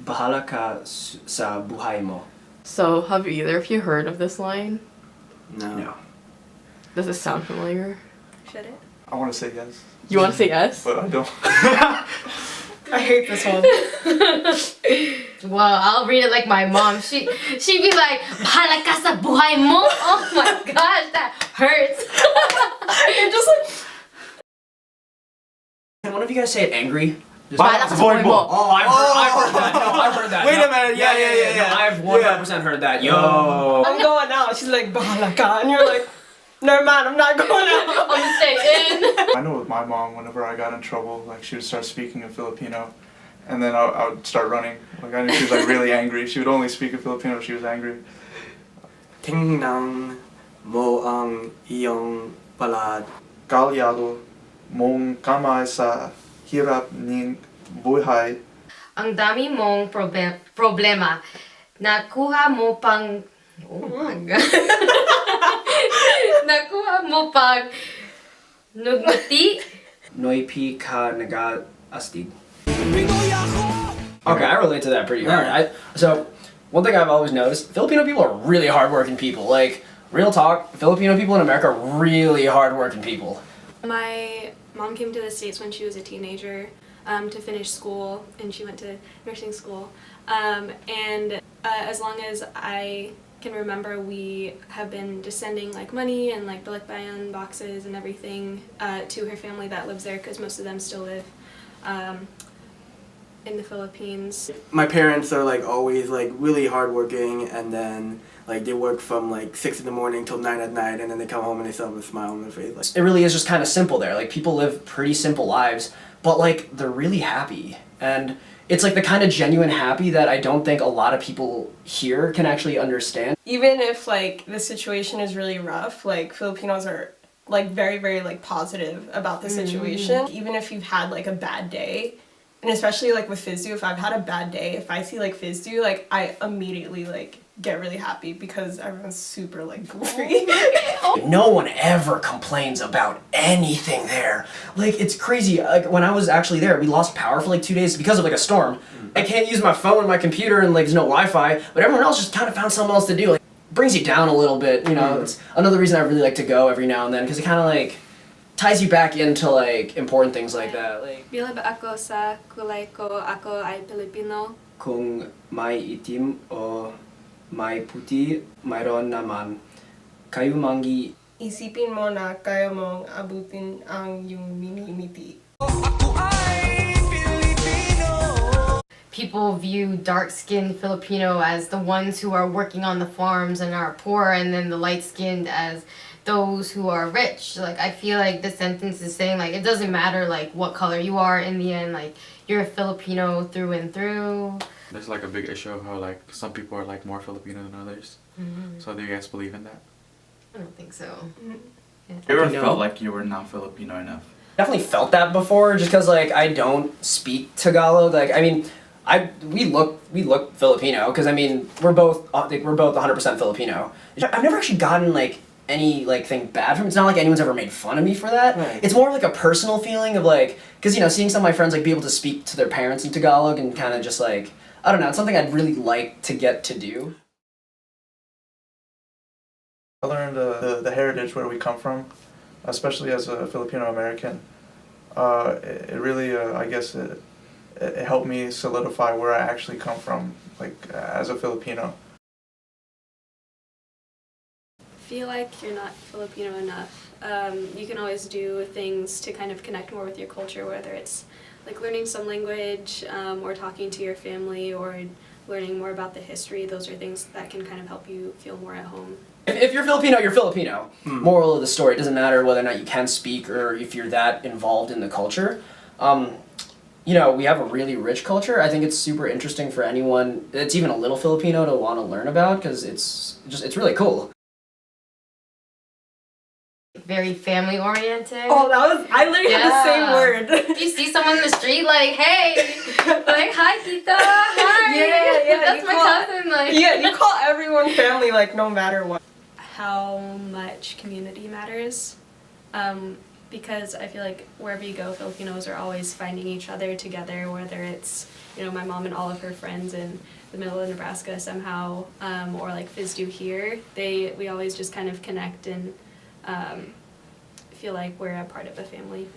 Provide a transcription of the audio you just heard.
Bahala ka sa buhay mo. So, have either of you heard of this line? No. Does it sound familiar? Should it? I want to say yes, You want to say yes? but I don't. I hate this one. Well, I'll read it like my mom. She'd be like, "Bahala ka sa buhay mo." Oh my gosh, that hurts. You're just like, Can one of you guys say it angry? Bahala ka sa buhay mo. Oh, I've heard that. No, I've heard that. Wait No. a minute. Yeah. No, I've 100% heard that. Yo. I'm going out. She's like, bahala ka. And you're like, never mind, I'm not going out. I'm gonna stay in. I know with my mom, whenever I got in trouble, like she would start speaking in Filipino, and then I would start running. Like I knew she was like really angry. She would only speak in Filipino if she was angry. Tingnan mo ang iyong palad. Kalyado mong kamay sa hirap ng buhay. Ang dami mong problema. Nakuha mo pang... Oh my God. Nakuha mo pang... Nugmuti? Noipi ka nag-astig. Okay, I relate to that pretty hard. So, one thing I've always noticed, Filipino people are really hardworking people. Like, real talk, Filipino people in America are really hardworking people. My mom came to the States when she was a teenager to finish school, and she went to nursing school. As long as I can remember, we have been just sending like money and like balikbayan boxes and everything to her family that lives there, because most of them still live in the Philippines. My parents are like always like really hardworking, and then like they work from like 6 in the morning till 9 at night, and then they come home and they still have a smile on their face. Like, It really is just kind of simple there. Like, people live pretty simple lives, but like, they're really happy. And it's like the kind of genuine happy that I don't think a lot of people here can actually understand. Even if like the situation is really rough, like Filipinos are like very, very like positive about the situation. Even if you've had like a bad day, and especially like with Fizdu, if I've had a bad day, if I see like Fizdu, like I immediately like get really happy because everyone's super like goofy. No one ever complains about anything there. Like, it's crazy. Like, when I was actually there, we lost power for like 2 days because of like a storm. I can't use my phone, my computer, and like there's no Wi-Fi, but everyone else just kind of found something else to do. Like, brings you down a little bit, you know. It's another reason I really like to go every now and then, because it kind of like ties you back into like important things like that. Like, Bila ba ako sa kulay ko, ako ay Filipino. kung may itim o may puti, mayroon naman kayo mangi. Isipin mo na kaya mong abutin ang yung mini-miti. People view dark-skinned Filipino as the ones who are working on the farms and are poor, and then the light-skinned as those who are rich. Like, I feel like this sentence is saying like it doesn't matter like what color you are, in the end like you're a Filipino through and through. There's like a big issue of how like some people are like more Filipino than others. So do you guys believe in that? I don't think so. You ever No. felt like you were not Filipino enough? Definitely felt that before, just because like I don't speak Tagalog. Like, I mean, we look Filipino, because I mean we're both 100% Filipino. I've never actually gotten like any like thing bad from it. It's not like anyone's ever made fun of me for that. Right. It's more like a personal feeling of like, because you know, seeing some of my friends like be able to speak to their parents in Tagalog and kind of just like, I don't know, it's something I'd really like to get to do. I learned the heritage where we come from, especially as a Filipino-American. It really, I guess, it helped me solidify where I actually come from, like as a Filipino. Feel like you're not Filipino enough. You can always do things to kind of connect more with your culture, whether it's like learning some language or talking to your family or learning more about the history. Those are things that can kind of help you feel more at home. If you're Filipino, you're Filipino. Moral of the story, it doesn't matter whether or not you can speak or if you're that involved in the culture. You know, we have a really rich culture. I think it's super interesting for anyone that's even a little Filipino to want to learn about, because it's really cool. Very family oriented. Oh, I literally had the same word. You see someone in the street, like, hey, like, hi, tita, hi. Yeah. That's You my call- cousin. Like, Yeah, you call everyone family like no matter what. How much community matters. because I feel like wherever you go, Filipinos are always finding each other together, whether it's, you know, my mom and all of her friends in the middle of Nebraska somehow, or like FISDU here, we always just kind of connect and feel like we're a part of a family.